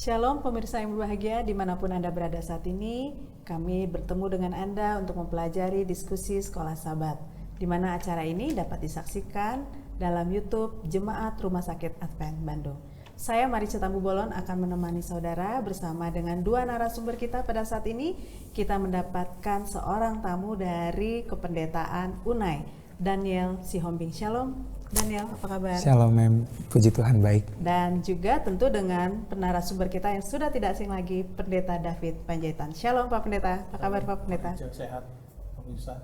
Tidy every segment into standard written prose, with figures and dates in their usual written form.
Shalom pemirsa yang berbahagia dimanapun Anda berada saat ini. Kami bertemu dengan Anda untuk mempelajari diskusi Sekolah Sabat, di mana acara ini dapat disaksikan dalam YouTube Jemaat Rumah Sakit Advent Bandung. Saya Marica Tambu Bolon akan menemani saudara bersama dengan dua narasumber kita pada saat ini. Kita mendapatkan seorang tamu dari Kependetaan Unai, Daniel Sihombing. Shalom Daniel, apa kabar? Shalom Mem, puji Tuhan baik. Dan juga tentu dengan penarasumber kita yang sudah tidak asing lagi, Pendeta David Panjaitan. Shalom Pak Pendeta, apa kabar Pak Pendeta? Sehat, pemirsa.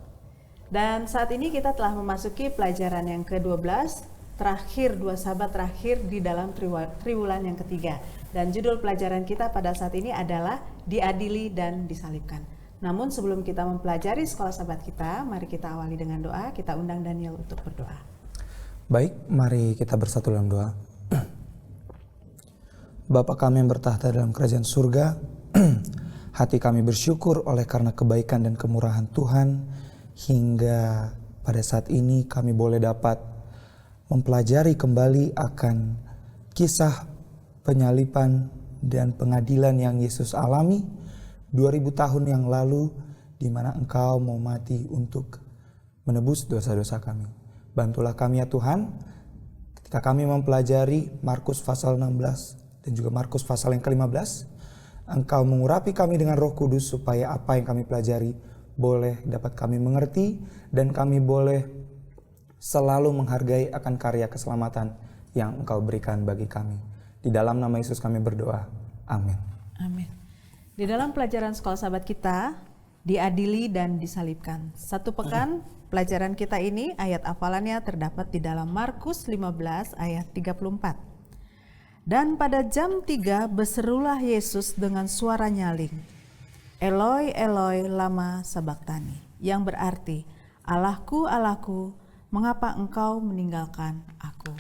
Dan saat ini kita telah memasuki pelajaran yang ke-12, terakhir, dua sahabat terakhir di dalam triwulan yang ketiga. Dan judul pelajaran kita pada saat ini adalah diadili dan disalibkan. Namun sebelum kita mempelajari sekolah sahabat kita, mari kita awali dengan doa. Kita undang Daniel untuk berdoa. Baik, mari kita bersatu dalam doa. Bapa kami yang bertahta dalam kerajaan surga, hati kami bersyukur oleh karena kebaikan dan kemurahan Tuhan, hingga pada saat ini kami boleh dapat mempelajari kembali akan kisah penyaliban dan pengadilan yang Yesus alami 2000 tahun yang lalu, di mana Engkau mau mati untuk menebus dosa-dosa kami. Bantulah kami ya Tuhan, ketika kami mempelajari Markus pasal 16 dan juga Markus pasal yang ke-15, Engkau mengurapi kami dengan Roh Kudus supaya apa yang kami pelajari boleh dapat kami mengerti dan kami boleh selalu menghargai akan karya keselamatan yang Engkau berikan bagi kami. Di dalam nama Yesus kami berdoa. Amin. Amin. Di dalam pelajaran sekolah sahabat kita, diadili dan disalibkan. Satu pekan pelajaran kita ini ayat hafalannya terdapat di dalam Markus 15 ayat 34. Dan pada jam 3 berserulah Yesus dengan suara nyaling, Eloi, Eloi, lama sabachthani, yang berarti, Allahku, Allahku, mengapa engkau meninggalkan aku?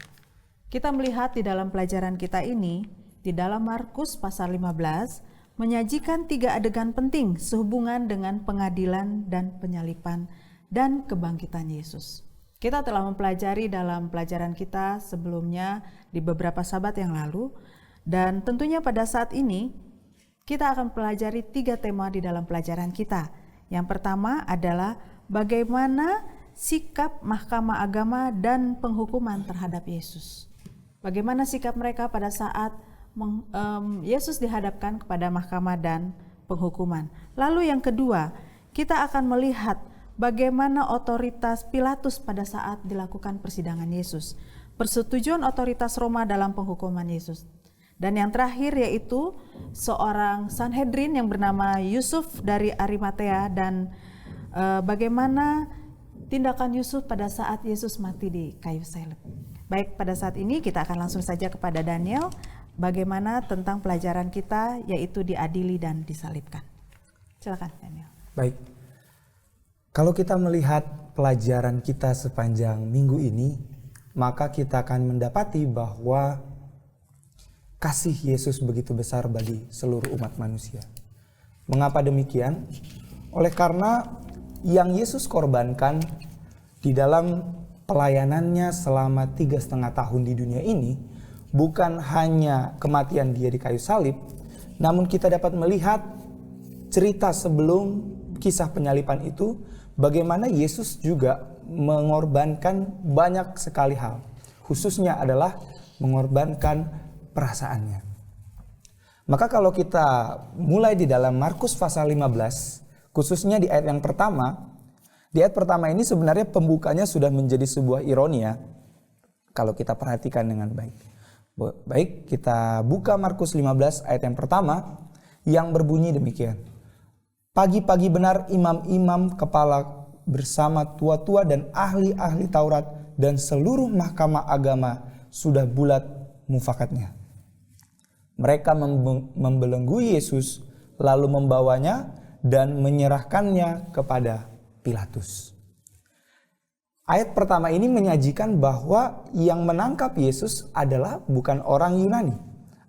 Kita melihat di dalam pelajaran kita ini, di dalam Markus pasal 15, menyajikan 3 adegan penting sehubungan dengan pengadilan dan penyaliban dan kebangkitan Yesus. Kita telah mempelajari dalam pelajaran kita sebelumnya di beberapa sabat yang lalu, dan tentunya pada saat ini kita akan pelajari 3 tema di dalam pelajaran kita. Yang pertama adalah bagaimana sikap Mahkamah Agama dan penghukuman terhadap Yesus. Bagaimana sikap mereka pada saat Yesus dihadapkan kepada mahkamah dan penghukuman. Lalu yang kedua, kita akan melihat bagaimana otoritas Pilatus pada saat dilakukan persidangan Yesus, persetujuan otoritas Roma dalam penghukuman Yesus. Dan yang terakhir yaitu seorang Sanhedrin yang bernama Yusuf dari Arimatea dan bagaimana tindakan Yusuf pada saat Yesus mati di kayu salib. Baik, pada saat ini kita akan langsung saja kepada Daniel, bagaimana tentang pelajaran kita yaitu diadili dan disalibkan. Silakan Daniel. Baik. Kalau kita melihat pelajaran kita sepanjang minggu ini, maka kita akan mendapati bahwa kasih Yesus begitu besar bagi seluruh umat manusia. Mengapa demikian? Oleh karena yang Yesus korbankan di dalam pelayanannya selama 3,5 tahun di dunia ini, bukan hanya kematian dia di kayu salib, namun kita dapat melihat cerita sebelum kisah penyaliban itu, bagaimana Yesus juga mengorbankan banyak sekali hal. Khususnya adalah mengorbankan perasaannya. Maka kalau kita mulai di dalam Markus pasal 15, khususnya di ayat yang pertama, di ayat pertama ini sebenarnya pembukanya sudah menjadi sebuah ironi ya, kalau kita perhatikan dengan baik. Baik, kita buka Markus 15 ayat yang pertama yang berbunyi demikian. Pagi-pagi benar imam-imam kepala bersama tua-tua dan ahli-ahli Taurat dan seluruh mahkamah agama sudah bulat mufakatnya. Mereka membelenggu Yesus lalu membawanya dan menyerahkannya kepada Pilatus. Ayat pertama ini menyajikan bahwa yang menangkap Yesus adalah bukan orang Yunani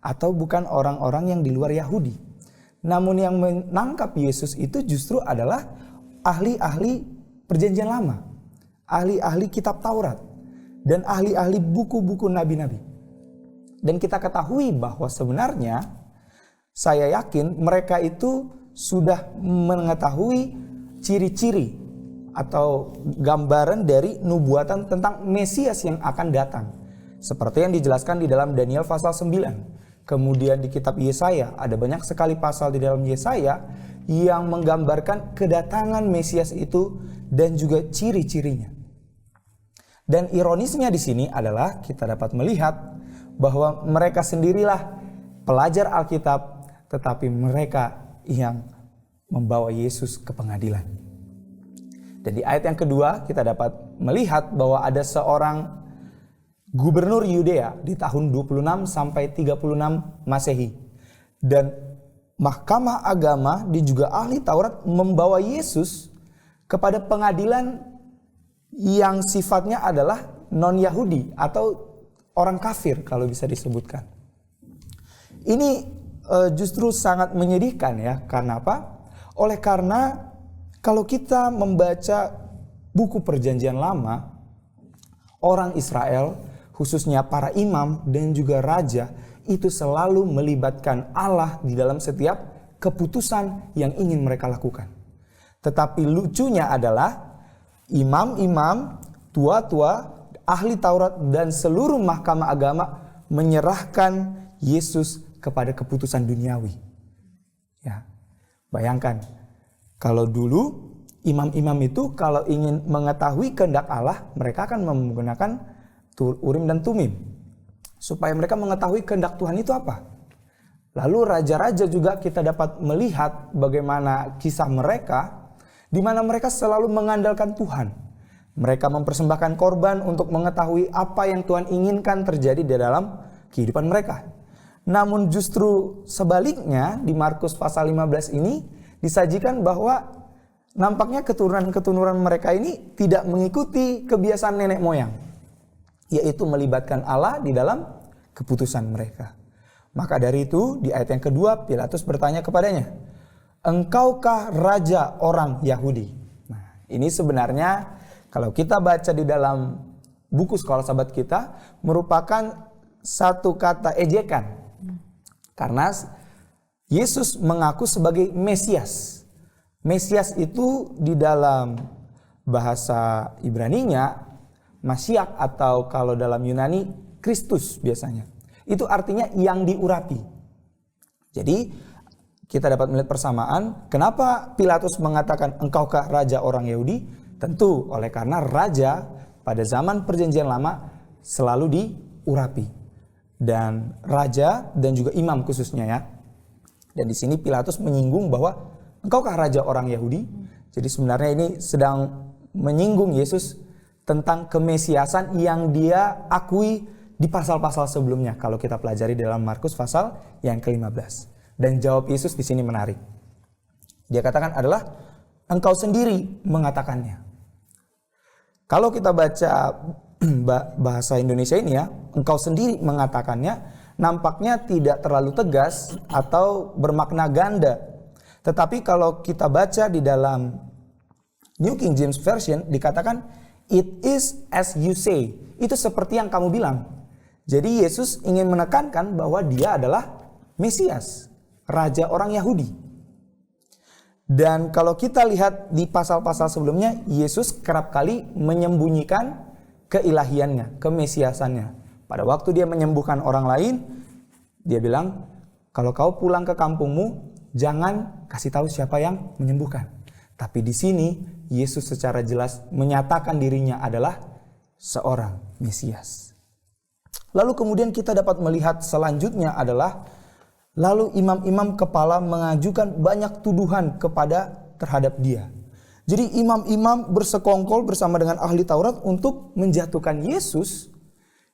atau bukan orang-orang yang di luar Yahudi. Namun yang menangkap Yesus itu justru adalah ahli-ahli perjanjian lama, ahli-ahli kitab Taurat, dan ahli-ahli buku-buku nabi-nabi. Dan kita ketahui bahwa sebenarnya saya yakin mereka itu sudah mengetahui ciri-ciri atau gambaran dari nubuatan tentang Mesias yang akan datang. Seperti yang dijelaskan di dalam Daniel pasal 9. Kemudian di kitab Yesaya, ada banyak sekali pasal di dalam Yesaya yang menggambarkan kedatangan Mesias itu dan juga ciri-cirinya. Dan ironisnya di sini adalah kita dapat melihat bahwa mereka sendirilah pelajar Alkitab, tetapi mereka yang membawa Yesus ke pengadilan. Dan di ayat yang kedua kita dapat melihat bahwa ada seorang gubernur Yudea di tahun 26 sampai 36 Masehi. Dan Mahkamah Agama dan juga ahli Taurat membawa Yesus kepada pengadilan yang sifatnya adalah non-Yahudi atau orang kafir kalau bisa disebutkan. Ini justru sangat menyedihkan ya. Karena apa? Oleh karena kalau kita membaca buku Perjanjian Lama, orang Israel, khususnya para imam dan juga raja, itu selalu melibatkan Allah di dalam setiap keputusan yang ingin mereka lakukan. Tetapi lucunya adalah imam-imam, tua-tua, ahli Taurat dan seluruh mahkamah agama menyerahkan Yesus kepada keputusan duniawi. Ya, bayangkan kalau dulu imam-imam itu kalau ingin mengetahui kehendak Allah, mereka akan menggunakan Urim dan Tumim supaya mereka mengetahui kehendak Tuhan itu apa. Lalu raja-raja juga kita dapat melihat bagaimana kisah mereka, di mana mereka selalu mengandalkan Tuhan. Mereka mempersembahkan korban untuk mengetahui apa yang Tuhan inginkan terjadi di dalam kehidupan mereka. Namun justru sebaliknya di Markus pasal 15 ini disajikan bahwa nampaknya keturunan-keturunan mereka ini tidak mengikuti kebiasaan nenek moyang, yaitu melibatkan Allah di dalam keputusan mereka. Maka dari itu di ayat yang kedua Pilatus bertanya kepadanya, "Engkaukah raja orang Yahudi?" Nah, ini sebenarnya kalau kita baca di dalam buku sekolah sahabat kita merupakan satu kata ejekan. Karena Yesus mengaku sebagai Mesias. Mesias itu di dalam bahasa Ibraninya Masyiach, atau kalau dalam Yunani Kristus biasanya. Itu artinya yang diurapi. Jadi kita dapat melihat persamaan. Kenapa Pilatus mengatakan engkaukah raja orang Yahudi? Tentu oleh karena raja pada zaman Perjanjian Lama selalu diurapi. Dan raja dan juga imam khususnya ya. Dan di sini Pilatus menyinggung bahwa engkaukah raja orang Yahudi? Jadi sebenarnya ini sedang menyinggung Yesus tentang kemesiasan yang dia akui di pasal-pasal sebelumnya. Kalau kita pelajari dalam Markus pasal yang ke-15. Dan jawab Yesus di sini menarik. Dia katakan adalah engkau sendiri mengatakannya. Kalau kita baca bahasa Indonesia ini ya, engkau sendiri mengatakannya, nampaknya tidak terlalu tegas atau bermakna ganda. Tetapi kalau kita baca di dalam New King James Version dikatakan it is as you say. Itu seperti yang kamu bilang. Jadi Yesus ingin menekankan bahwa dia adalah Mesias, raja orang Yahudi. Dan kalau kita lihat di pasal-pasal sebelumnya, Yesus kerap kali menyembunyikan keilahiannya, kemesiasannya. Pada waktu dia menyembuhkan orang lain, dia bilang, kalau kau pulang ke kampungmu, jangan kasih tahu siapa yang menyembuhkan. Tapi di sini Yesus secara jelas menyatakan dirinya adalah seorang Mesias. Lalu kemudian kita dapat melihat selanjutnya adalah lalu imam-imam kepala mengajukan banyak tuduhan terhadap dia. Jadi imam-imam bersekongkol bersama dengan ahli Taurat untuk menjatuhkan Yesus,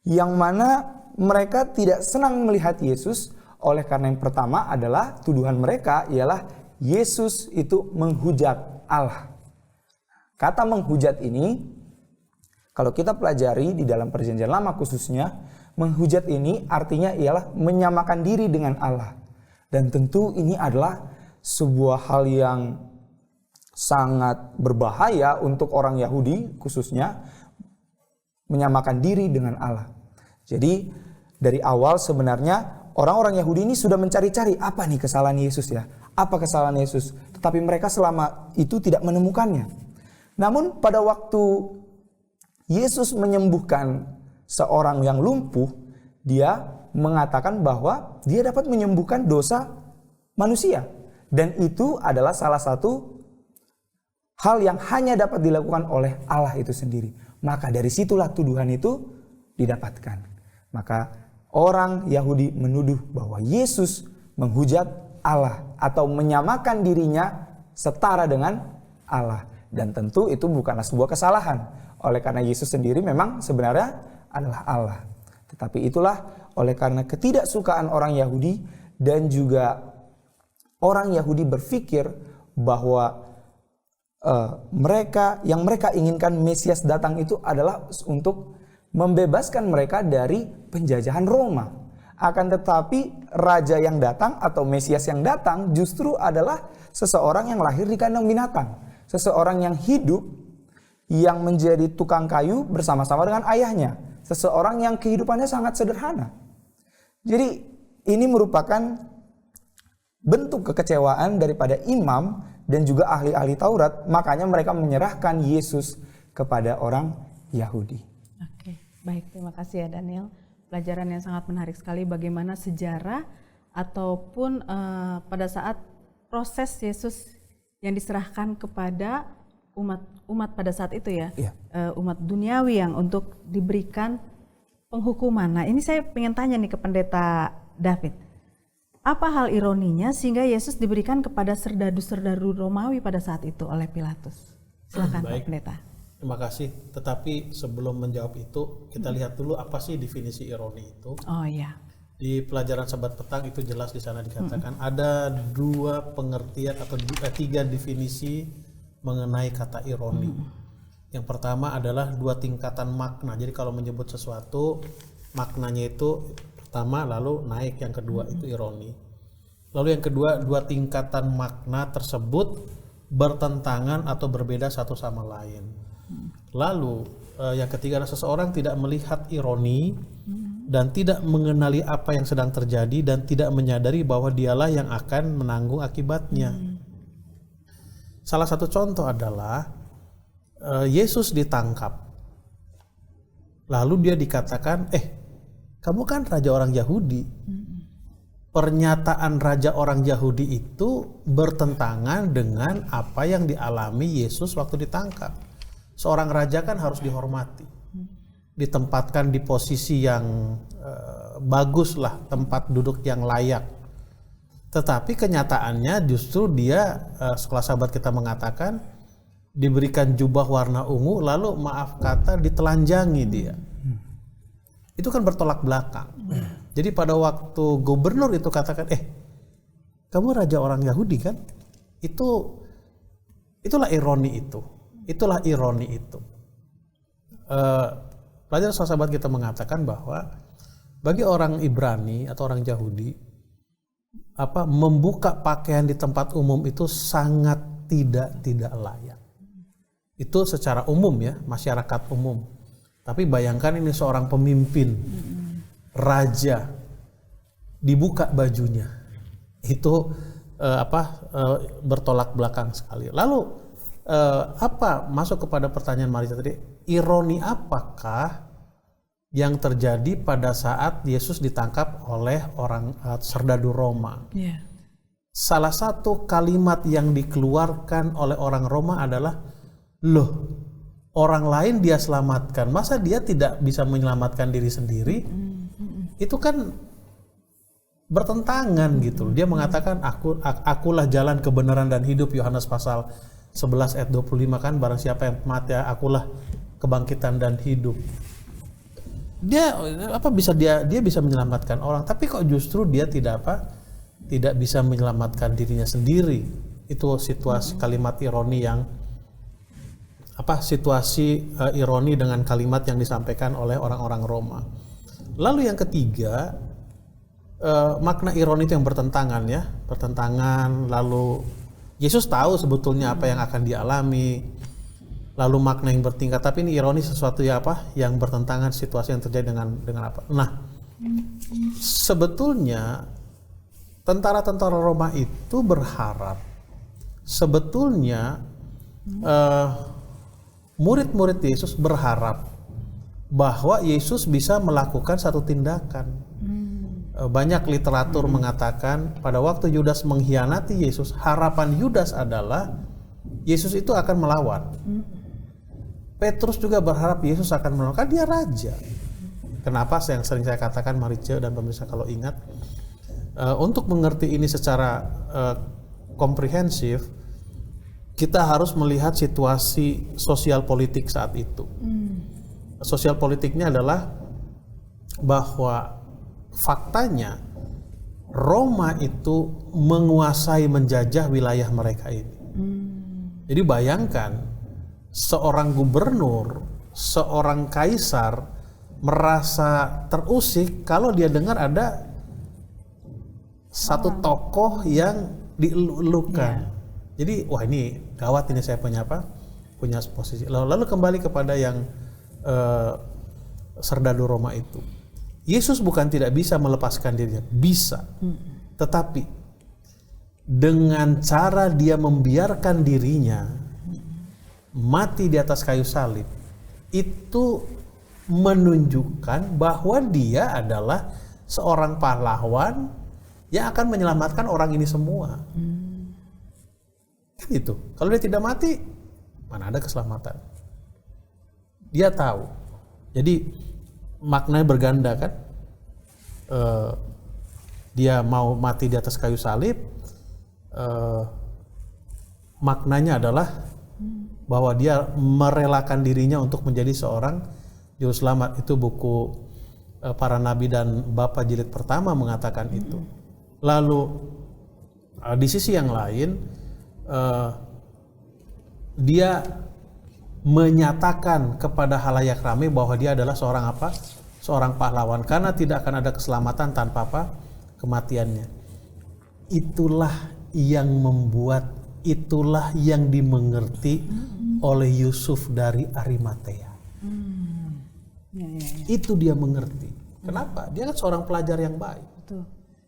yang mana mereka tidak senang melihat Yesus. Oleh karena yang pertama adalah tuduhan mereka ialah Yesus itu menghujat Allah. Kata menghujat ini, kalau kita pelajari di dalam Perjanjian Lama khususnya, menghujat ini artinya ialah menyamakan diri dengan Allah. Dan tentu ini adalah sebuah hal yang sangat berbahaya untuk orang Yahudi khususnya, menyamakan diri dengan Allah. Jadi dari awal sebenarnya orang-orang Yahudi ini sudah mencari-cari apa nih kesalahan Yesus ya? Apa kesalahan Yesus? Tetapi mereka selama itu tidak menemukannya. Namun pada waktu Yesus menyembuhkan seorang yang lumpuh, dia mengatakan bahwa dia dapat menyembuhkan dosa manusia. Dan itu adalah salah satu hal yang hanya dapat dilakukan oleh Allah itu sendiri. Maka dari situlah tuduhan itu didapatkan. Maka orang Yahudi menuduh bahwa Yesus menghujat Allah atau menyamakan dirinya setara dengan Allah. Dan tentu itu bukanlah sebuah kesalahan. Oleh karena Yesus sendiri memang sebenarnya adalah Allah. Tetapi itulah oleh karena ketidaksukaan orang Yahudi dan juga orang Yahudi berpikir bahwa mereka inginkan Mesias datang itu adalah untuk membebaskan mereka dari penjajahan Roma. Akan tetapi raja yang datang atau Mesias yang datang justru adalah seseorang yang lahir di kandang binatang. Seseorang yang hidup, yang menjadi tukang kayu bersama-sama dengan ayahnya. Seseorang yang kehidupannya sangat sederhana. Jadi ini merupakan bentuk kekecewaan daripada imam dan juga ahli-ahli Taurat. Makanya mereka menyerahkan Yesus kepada orang Yahudi. Oke, baik, terima kasih ya Daniel. Pelajaran yang sangat menarik sekali bagaimana sejarah ataupun pada saat proses Yesus yang diserahkan kepada umat pada saat itu ya, umat duniawi yang untuk diberikan penghukuman. Nah ini saya pengen tanya nih ke Pendeta David. Apa hal ironinya sehingga Yesus diberikan kepada serdadu-serdadu Romawi pada saat itu oleh Pilatus? Silakan Pak Pendeta. Terima kasih. Tetapi sebelum menjawab itu, kita lihat dulu apa sih definisi ironi itu. Oh iya. Di pelajaran Sabat Petang itu jelas di sana dikatakan ada dua pengertian atau tiga definisi mengenai kata ironi. Yang pertama adalah dua tingkatan makna. Jadi kalau menyebut sesuatu maknanya itu pertama lalu naik, yang kedua itu ironi. Lalu yang kedua, dua tingkatan makna tersebut bertentangan atau berbeda satu sama lain. Lalu yang ketiga adalah seseorang tidak melihat ironi dan tidak mengenali apa yang sedang terjadi dan tidak menyadari bahwa dialah yang akan menanggung akibatnya. Salah satu contoh adalah Yesus ditangkap. Lalu dia dikatakan, kamu kan raja orang Yahudi. Pernyataan raja orang Yahudi itu bertentangan dengan apa yang dialami Yesus waktu ditangkap. Seorang raja kan harus dihormati, ditempatkan di posisi yang bagus lah, tempat duduk yang layak. Tetapi kenyataannya justru dia, sekolah sahabat kita mengatakan, diberikan jubah warna ungu, lalu maaf kata ditelanjangi dia. Itu kan bertolak belakang. Jadi pada waktu gubernur itu katakan, kamu raja orang Yahudi kan? Itulah ironi itu. Itulah ironi itu. Pelajaran sahabat kita mengatakan bahwa bagi orang Ibrani atau orang Yahudi, membuka pakaian di tempat umum itu sangat tidak layak. Itu secara umum ya, masyarakat umum. Tapi bayangkan ini seorang pemimpin, raja, dibuka bajunya, itu bertolak belakang sekali. Lalu masuk kepada pertanyaan Marisa tadi, ironi apakah yang terjadi pada saat Yesus ditangkap oleh orang serdadu Roma? Yeah. Salah satu kalimat yang dikeluarkan oleh orang Roma adalah, loh, orang lain dia selamatkan, masa dia tidak bisa menyelamatkan diri sendiri? Itu kan bertentangan gitu. Dia mengatakan akulah jalan kebenaran dan hidup, Yohanes pasal 11 ayat 25 kan, barang siapa yang mati akulah kebangkitan dan hidup. Dia bisa menyelamatkan orang, tapi kok justru dia tidak bisa menyelamatkan dirinya sendiri. Itu situasi kalimat ironi yang situasi ironi dengan kalimat yang disampaikan oleh orang-orang Roma. Lalu yang ketiga, makna ironi itu yang bertentangan. Lalu Yesus tahu sebetulnya apa yang akan dialami, lalu makna yang bertingkat. Tapi ini ironi sesuatu yang bertentangan situasi yang terjadi dengan apa? Nah, Sebetulnya tentara-tentara Roma itu berharap sebetulnya murid-murid Yesus berharap bahwa Yesus bisa melakukan satu tindakan. Banyak literatur mengatakan pada waktu Yudas mengkhianati Yesus, harapan Yudas adalah Yesus itu akan melawan. Petrus juga berharap Yesus akan melawan, kan dia raja. Kenapa yang sering saya katakan, Marice dan pemirsa kalau ingat, untuk mengerti ini secara komprehensif, kita harus melihat situasi sosial politik saat itu. Sosial politiknya adalah bahwa faktanya Roma itu menguasai, menjajah wilayah mereka ini. Jadi bayangkan seorang gubernur, seorang kaisar merasa terusik kalau dia dengar ada satu tokoh yang dielulukan. Jadi wah ini gawat, ini saya punya apa? Punya posisi. Lalu kembali kepada yang serdadu Roma itu. Yesus bukan tidak bisa melepaskan dirinya, bisa. Tetapi dengan cara dia membiarkan dirinya mati di atas kayu salib, itu menunjukkan bahwa dia adalah seorang pahlawan yang akan menyelamatkan orang ini semua. Kan itu. Kalau dia tidak mati, mana ada keselamatan. Dia tahu. Jadi maknanya berganda kan. Dia mau mati di atas kayu salib, maknanya adalah bahwa dia merelakan dirinya untuk menjadi seorang juru selamat. Itu buku Para Nabi dan Bapa jilid pertama mengatakan itu. Lalu di sisi yang lain, dia menyatakan kepada halayak ramai bahwa dia adalah seorang apa? Seorang pahlawan, karena tidak akan ada keselamatan tanpa apa? Kematiannya. Itulah yang membuat, itulah yang dimengerti oleh Yusuf dari Arimatea. Itu dia mengerti. Kenapa? Dia kan seorang pelajar yang baik. Betul.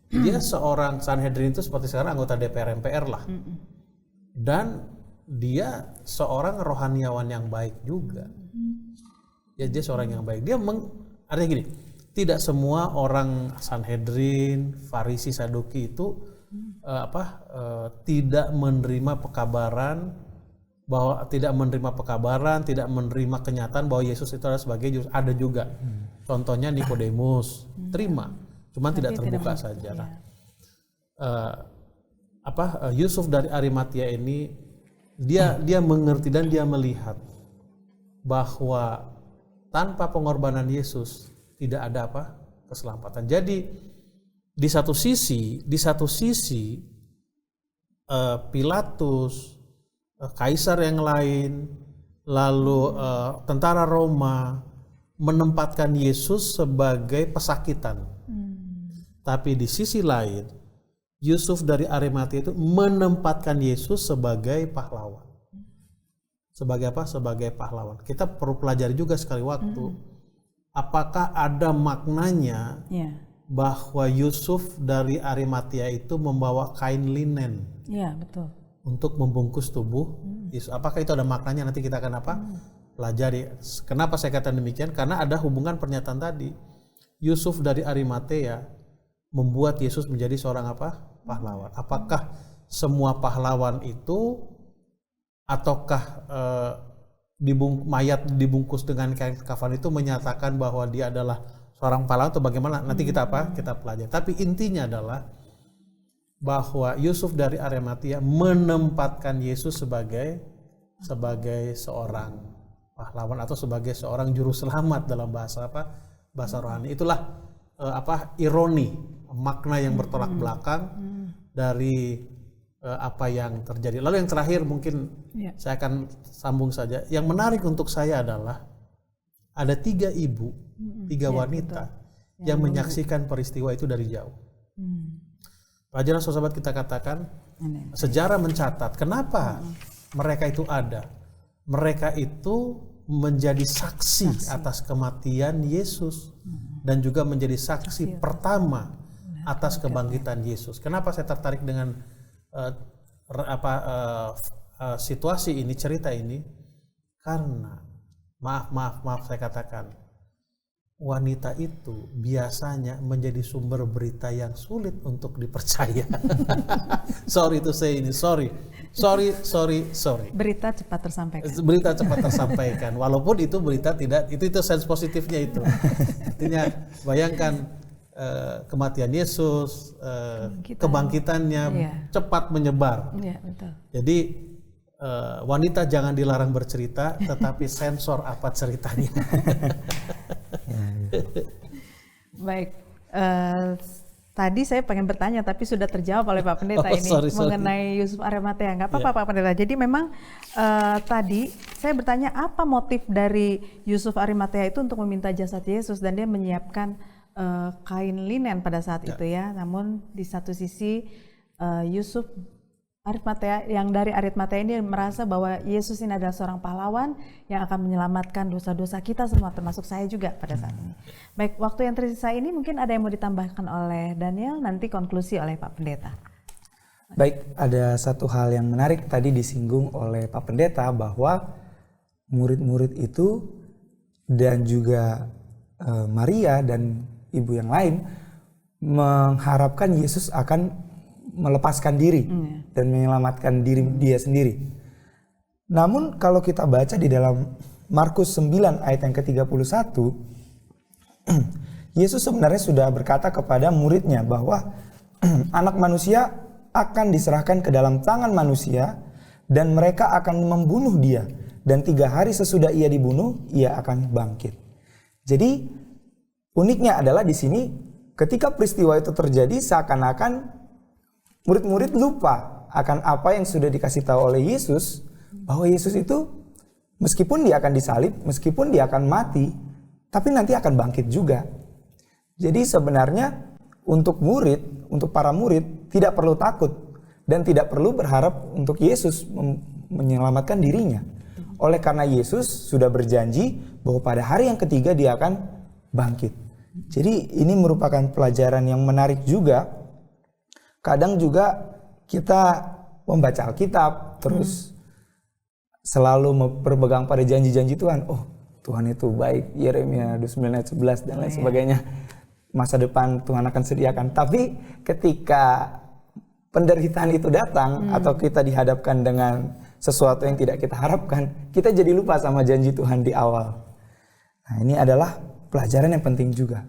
Dia seorang Sanhedrin itu seperti sekarang anggota DPR MPR lah. Dan dia seorang rohaniawan yang baik juga. Ya, dia seorang yang baik. Dia artinya gini, tidak semua orang Sanhedrin, Farisi, Saduki itu tidak menerima pekabaran, bahwa tidak menerima pekabaran, tidak menerima kenyataan bahwa Yesus itu adalah sebagai juru. Ada juga. Contohnya Nikodemus terima, cuman tidak terbuka saja. Nah, Yusuf dari Arimatea ini dia mengerti dan dia melihat bahwa tanpa pengorbanan Yesus tidak ada apa? Keselamatan. Jadi di satu sisi Pilatus, kaisar yang lain, lalu tentara Roma menempatkan Yesus sebagai pesakitan. Tapi di sisi lain, Yusuf dari Arimatea itu menempatkan Yesus sebagai pahlawan. Sebagai apa? Sebagai pahlawan. Kita perlu pelajari juga sekali waktu. Apakah ada maknanya bahwa Yusuf dari Arimatea itu membawa kain linen? Iya, betul. Untuk membungkus tubuh Yesus. Apakah itu ada maknanya? Nanti kita akan pelajari. Kenapa saya katakan demikian? Karena ada hubungan pernyataan tadi. Yusuf dari Arimatea membuat Yesus menjadi seorang apa? Pahlawan. Apakah semua pahlawan itu, ataukah mayat dibungkus dengan kain kafan itu menyatakan bahwa dia adalah seorang pahlawan, atau bagaimana? Nanti kita kita pelajari. Tapi intinya adalah bahwa Yusuf dari Arimatea menempatkan Yesus sebagai seorang pahlawan atau sebagai seorang juru selamat dalam bahasa bahasa rohani. Itulah ironi, makna yang bertolak belakang dari apa yang terjadi. Lalu yang terakhir mungkin saya akan sambung saja. Yang menarik untuk saya adalah ada 3 ibu, 3 wanita yang menyaksikan peristiwa itu dari jauh. Pelajaran sahabat kita katakan, sejarah mencatat kenapa mereka itu ada. Mereka itu menjadi saksi atas kematian Yesus dan juga menjadi saksi pertama atas kebangkitan Yesus. Kenapa saya tertarik dengan situasi ini, cerita ini? Karena maaf saya katakan, wanita itu biasanya menjadi sumber berita yang sulit untuk dipercaya. Sorry to say ini, sorry. Berita cepat tersampaikan. Berita cepat tersampaikan, walaupun itu berita tidak, itu sense positifnya itu. Artinya bayangkan kematian Yesus, kebangkitannya cepat menyebar. Iya, betul. Jadi wanita jangan dilarang bercerita, tetapi sensor apa ceritanya. Baik, tadi saya pengen bertanya tapi sudah terjawab oleh Pak Pendeta sorry. mengenai Yusuf Arimatea. Nggak apa-apa Pak Pendeta. Jadi memang tadi saya bertanya apa motif dari Yusuf Arimatea itu untuk meminta jasad Yesus, dan dia menyiapkan kain linen pada saat itu ya. Namun di satu sisi Yusuf Arimatea yang dari Arimatea ini merasa bahwa Yesus ini adalah seorang pahlawan yang akan menyelamatkan dosa-dosa kita semua, termasuk saya juga pada saat ini. Baik, waktu yang tersisa ini mungkin ada yang mau ditambahkan oleh Daniel, nanti konklusi oleh Pak Pendeta. Baik, ada satu hal yang menarik tadi disinggung oleh Pak Pendeta bahwa murid-murid itu dan juga Maria dan ibu yang lain mengharapkan Yesus akan melepaskan diri dan menyelamatkan diri dia sendiri. Namun kalau kita baca di dalam Markus 9 ayat yang ke-31, Yesus sebenarnya sudah berkata kepada muridnya bahwa anak manusia akan diserahkan ke dalam tangan manusia dan mereka akan membunuh dia, dan 3 hari sesudah ia dibunuh ia akan bangkit. Jadi uniknya adalah di sini ketika peristiwa itu terjadi seakan-akan murid-murid lupa akan apa yang sudah dikasih tahu oleh Yesus, bahwa Yesus itu meskipun dia akan disalib, meskipun dia akan mati, tapi nanti akan bangkit juga. Jadi sebenarnya untuk para murid tidak perlu takut dan tidak perlu berharap untuk Yesus menyelamatkan dirinya. Oleh karena Yesus sudah berjanji bahwa pada hari yang ketiga dia akan bangkit. Jadi ini merupakan pelajaran yang menarik juga. Kadang juga kita membaca Alkitab terus selalu berpegang pada janji-janji Tuhan. Oh, Tuhan itu baik, Yeremia 29 ayat 11 dan lain sebagainya. Masa depan Tuhan akan sediakan. Tapi ketika penderitaan itu datang atau kita dihadapkan dengan sesuatu yang tidak kita harapkan, kita jadi lupa sama janji Tuhan di awal. Nah, ini adalah pelajaran yang penting juga.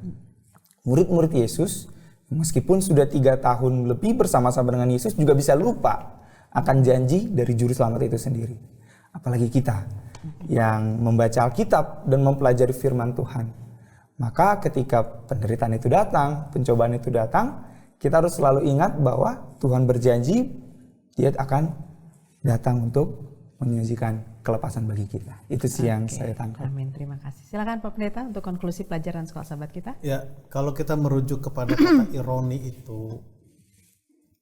Murid-murid Yesus meskipun sudah 3 tahun lebih bersama-sama dengan Yesus juga bisa lupa akan janji dari juru selamat itu sendiri. Apalagi kita yang membaca Alkitab dan mempelajari firman Tuhan. Maka ketika penderitaan itu datang, pencobaan itu datang, kita harus selalu ingat bahwa Tuhan berjanji dia akan datang untuk menyajikan kelepasan bagi kita. Itu sih yang saya tangkap. Amin, terima kasih. Silakan Pak Pendeta untuk konklusi pelajaran Sekolah Sahabat kita. Ya, kalau kita merujuk kepada kata ironi itu,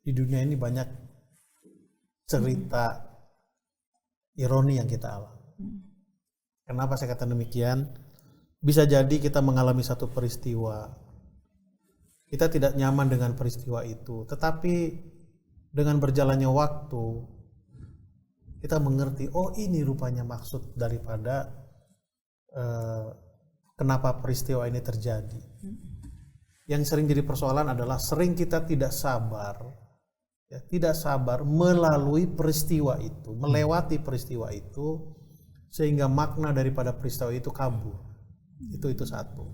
di dunia ini banyak cerita ironi yang kita alami. Kenapa saya kata demikian? Bisa jadi kita mengalami satu peristiwa, kita tidak nyaman dengan peristiwa itu, tetapi dengan berjalannya waktu, kita mengerti, oh ini rupanya maksud daripada kenapa peristiwa ini terjadi. Yang sering jadi persoalan adalah sering kita tidak sabar melalui peristiwa itu, melewati peristiwa itu, sehingga makna daripada peristiwa itu kabur. Itu satu.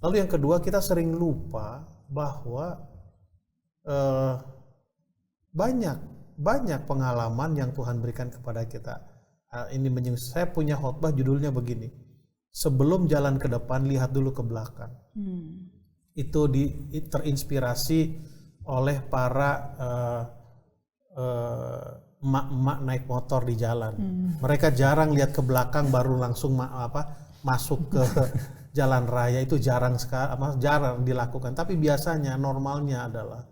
Lalu yang kedua, kita sering lupa bahwa banyak pengalaman yang Tuhan berikan kepada kita. Saya punya khotbah judulnya begini, sebelum jalan ke depan lihat dulu ke belakang. Itu terinspirasi oleh para emak-emak naik motor di jalan. Mereka jarang lihat ke belakang baru langsung masuk ke jalan raya. Itu jarang dilakukan. Tapi biasanya normalnya adalah,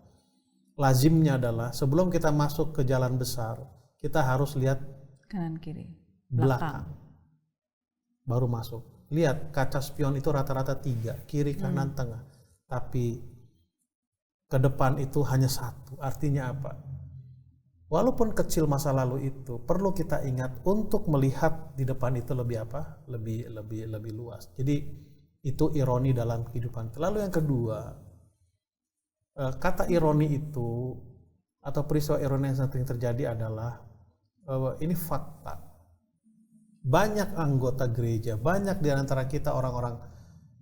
lazimnya adalah sebelum kita masuk ke jalan besar, kita harus lihat kanan kiri, belakang. baru masuk. Lihat, kaca spion itu rata-rata 3, kiri, kanan, tengah. Tapi ke depan itu hanya 1. Artinya apa? Walaupun kecil masa lalu itu, perlu kita ingat untuk melihat di depan itu lebih apa? Lebih luas. Jadi itu ironi dalam kehidupan. Lalu yang kedua, kata ironi itu atau peristiwa ironi yang sering terjadi adalah ini fakta. Banyak anggota gereja, banyak di antara kita orang-orang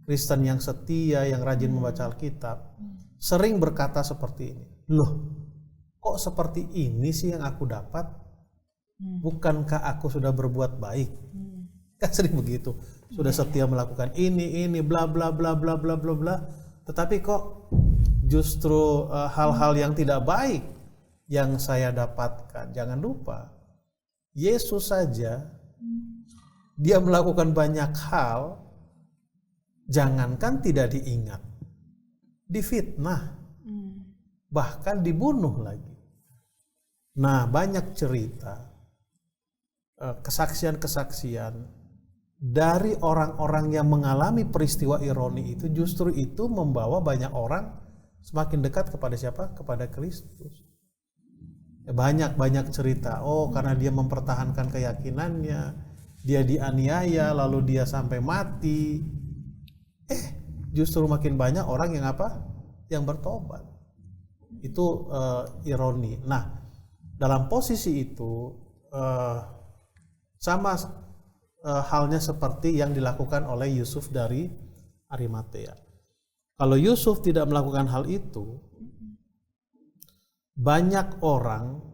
Kristen yang setia, yang rajin membaca Alkitab, sering berkata seperti ini. Loh, kok seperti ini sih yang aku dapat? Bukankah aku sudah berbuat baik? Kan sering begitu. Sudah setia melakukan ini, bla bla bla bla bla bla bla. Tetapi kok justru hal-hal yang tidak baik yang saya dapatkan. Jangan lupa, Yesus saja dia melakukan banyak hal, jangankan tidak diingat, difitnah, bahkan dibunuh lagi. Nah, banyak cerita, kesaksian-kesaksian dari orang-orang yang mengalami peristiwa ironi itu, justru itu membawa banyak orang semakin dekat kepada siapa? Kepada Kristus. Banyak cerita, karena dia mempertahankan keyakinannya, dia dianiaya, lalu dia sampai mati. Justru makin banyak orang yang apa? Yang bertobat. Itu ironi. Nah, dalam posisi itu sama halnya seperti yang dilakukan oleh Yusuf dari Arimatea. Kalau Yusuf tidak melakukan hal itu, banyak orang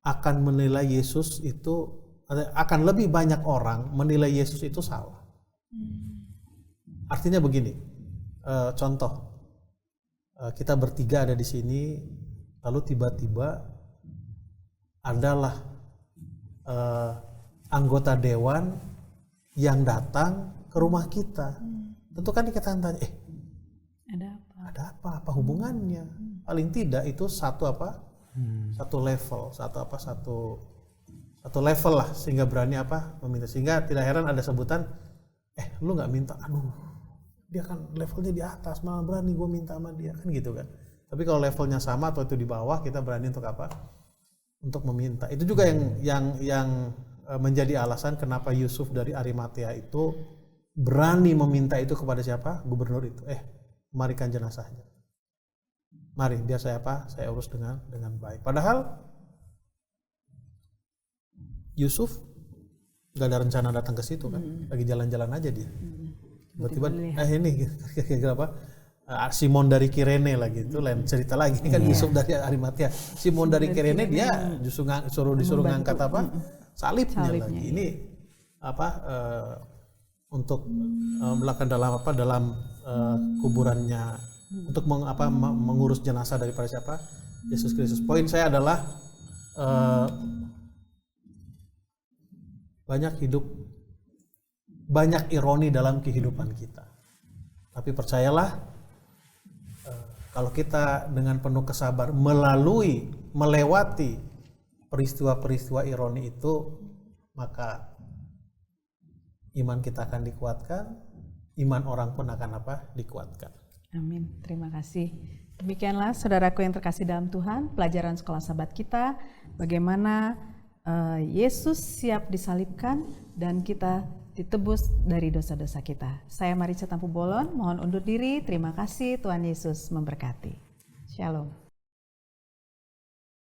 akan menilai Yesus itu, akan lebih banyak orang menilai Yesus itu salah. Artinya begini, contoh, kita bertiga ada di sini, lalu tiba-tiba adalah anggota dewan yang datang ke rumah kita. Tentu kan kita tanya, ada apa hubungannya? Paling tidak itu satu level, satu level lah, sehingga berani meminta. Sehingga tidak heran ada sebutan, lu nggak minta, dia kan levelnya di atas, malah berani gue minta sama dia, kan gitu kan. Tapi kalau levelnya sama atau itu di bawah, kita berani untuk apa? Untuk meminta. Itu juga yang menjadi alasan kenapa Yusuf dari Arimatea itu berani meminta itu kepada siapa? Gubernur itu. Kemarikan jenazahnya. Mari, biar saya urus dengan baik. Padahal Yusuf nggak ada rencana datang ke situ kan, lagi jalan-jalan aja dia. Tiba-tiba ini kira-kira apa? Simon dari Kirene lagi, itu lain cerita lagi. Ini kan Yusuf dari Arimatea. Simon dari Kirene dia justru disuruh ngangkat salibnya lagi. Ini untuk melakukan dalam kuburannya, untuk mengurus jenazah daripada siapa? Yesus Kristus. Poin saya adalah banyak ironi dalam kehidupan kita. Tapi percayalah, kalau kita dengan penuh kesabar melewati peristiwa-peristiwa ironi itu, maka iman kita akan dikuatkan, iman orang pun akan dikuatkan. Amin. Terima kasih. Demikianlah saudaraku yang terkasih dalam Tuhan, pelajaran sekolah sahabat kita, bagaimana Yesus siap disalibkan dan kita ditebus dari dosa-dosa kita. Saya Marica Tampu Bolon, mohon undur diri. Terima kasih, Tuhan Yesus memberkati. Shalom.